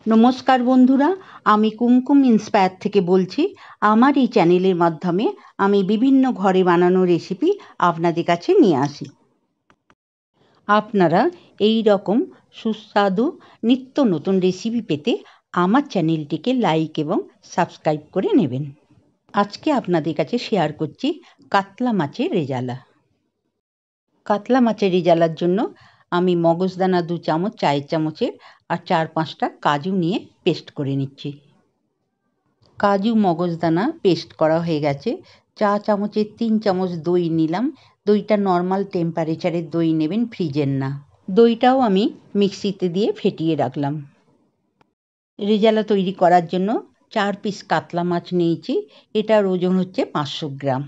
নমস্কার বন্ধুরা, আমি কুমকুম ইন্সপায়ার থেকে বলছি। আমার এই চ্যানেলের মাধ্যমে আমি বিভিন্ন ঘরে বানানো রেসিপি আপনাদের কাছে নিয়ে আসি। আপনারা এই রকম সুস্বাদু নিত্য নতুন রেসিপি পেতে আমার চ্যানেলটিকে লাইক এবং সাবস্ক্রাইব করে নেবেন। আজকে আপনাদের কাছে শেয়ার করছি কাতলা মাছের রেজালা। কাতলা মাছের রেজালার জন্য আমি মগজদানা 2 চামচ, চায়ের চামচের আর 4-5টা কাজু নিয়ে পেস্ট করে নিচ্ছি। কাজু মগজদানা পেস্ট করা হয়ে গেছে। চা চামচের 3 চামচ দই নিলাম। দইটা নর্মাল টেম্পারেচারের দই নেবেন, ফ্রিজের না। দইটাও আমি মিক্সিতে দিয়ে ফেটিয়ে রাখলাম। রেজালা তৈরি করার জন্য 4 পিস কাতলা মাছ নিয়েছি। এটার ওজন হচ্ছে 500 গ্রাম।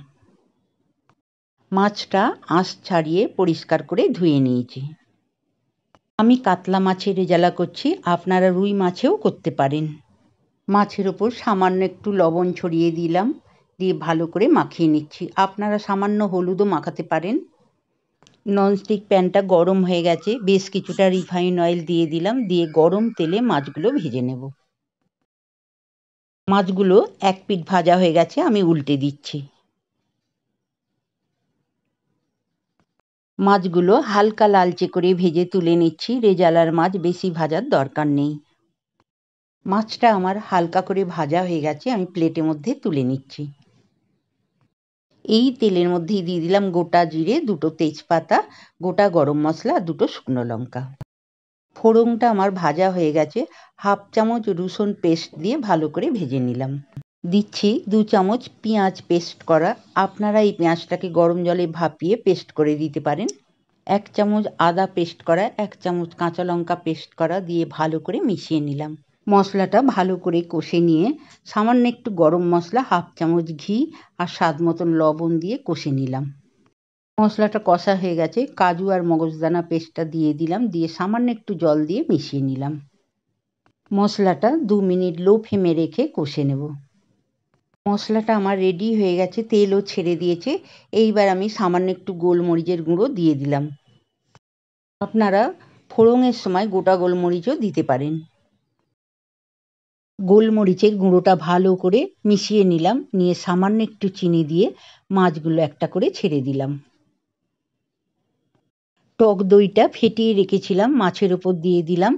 মাছটা আঁশ ছাড়িয়ে পরিষ্কার করে ধুয়ে নিয়েছি। আমি কাতলা মাছের রেজালা করছি, আপনারা রুই মাছেও করতে পারেন। মাছের ওপর সামান্য একটু লবণ ছড়িয়ে দিলাম, দিয়ে ভালো করে মাখিয়ে নিচ্ছি। আপনারা সামান্য হলুদও মাখাতে পারেন। ননস্টিক প্যানটা গরম হয়ে গেছে, বেশ কিছুটা রিফাইন অয়েল দিয়ে দিলাম, দিয়ে গরম তেলে মাছগুলো ভেজে নেব। মাছগুলো এক পিঠ ভাজা হয়ে গেছে, আমি উল্টে দিচ্ছি। মাছগুলো হালকা লালচে করে ভেজে তুলে নিচ্ছি। রেজালার মাছ বেশি ভাজার দরকার নেই। মাছটা আমার হালকা করে ভাজা হয়ে গেছে, আমি প্লেটের মধ্যে তুলে নিচ্ছি। এই তেলের মধ্যেই দিয়ে দিলাম গোটা জিরে, 2টো তেজপাতা, গোটা গরম মশলা, 2টো শুকনো লঙ্কা। ফোড়নটা আমার ভাজা হয়ে গেছে। 1/2 চামচ রসুন পেস্ট দিয়ে ভালো করে ভেজে নিলাম। দিচ্ছি 2 চামচ পেঁয়াজ পেস্ট করা। আপনারা এই পেঁয়াজটাকে গরম জলে ভাপিয়ে পেস্ট করে দিতে পারেন। 1 চামচ আদা পেস্ট করা, 1 চামচ কাঁচা লঙ্কা পেস্ট করা দিয়ে ভালো করে মিশিয়ে নিলাম। মশলাটা ভালো করে কষে নিয়ে সামান্য একটু গরম মশলা, 1/2 চামচ ঘি আর স্বাদ মতন লবণ দিয়ে কষে নিলাম। মশলাটা কষা হয়ে গেছে, কাজু আর মগজদানা পেস্টটা দিয়ে দিলাম, দিয়ে সামান্য একটু জল দিয়ে মিশিয়ে নিলাম। মশলাটা 2 মিনিট লো ফ্লেমে রেখে কষে নেব। মশলাটা আমার রেডি হয়ে গেছে, তেলও ছেড়ে দিয়েছে। এইবার আমি সামান্য একটু গোলমরিচের গুঁড়ো দিয়ে দিলাম। আপনারা ফোড়নের সময় গোটা গোলমরিচও দিতে পারেন। গোলমরিচের গুঁড়োটা ভালো করে মিশিয়ে নিলাম, নিয়ে সামান্য একটু চিনি দিয়ে মাছগুলো একটা করে ছেড়ে দিলাম। টক দইটা ফেটিয়ে রেখেছিলাম, মাছের ওপর দিয়ে দিলাম,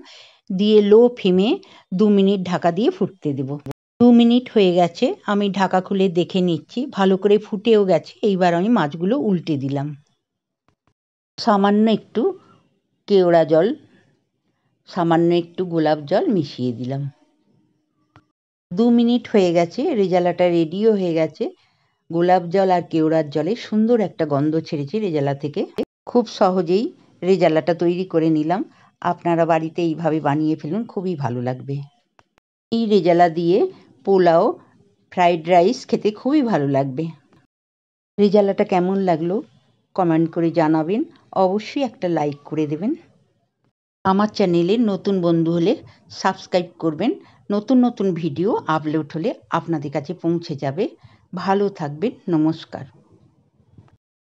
দিয়ে লো ফ্লেমে 2 মিনিট ঢাকা দিয়ে ফুটতে দেব। 2 মিনিট হয়ে গেছে, আমি ঢাকা খুলে দেখে নিচ্ছি, ভালো করে ফুটেও গেছে। এইবার আমি মাছগুলো উল্টে দিলাম। সামান্য একটু কেওড়া জল, সামান্য একটু গোলাপ জল মিশিয়ে দিলাম। 2 মিনিট হয়ে গেছে, রেজালাটা রেডিও হয়ে গেছে। গোলাপ জল আর কেওড়ার জলে সুন্দর একটা গন্ধ ছেড়েছে রেজালা থেকে। খুব সহজেই রেজালাটা তৈরি করে নিলাম। আপনারা বাড়িতে এইভাবে বানিয়ে ফেলুন, খুবই ভালো লাগবে। এই রেজালা দিয়ে পোলাও, ফ্রাইড রাইস খেতে খুবই ভালো লাগবে। রেজালাটা কেমন লাগলো কমেন্ট করে জানাবেন। অবশ্যই একটা লাইক করে দেবেন। আমার চ্যানেলের নতুন বন্ধু হলে সাবস্ক্রাইব করবেন। নতুন নতুন ভিডিও আপলোড হলে আপনাদের কাছে পৌঁছে যাবে। ভালো থাকবেন। নমস্কার।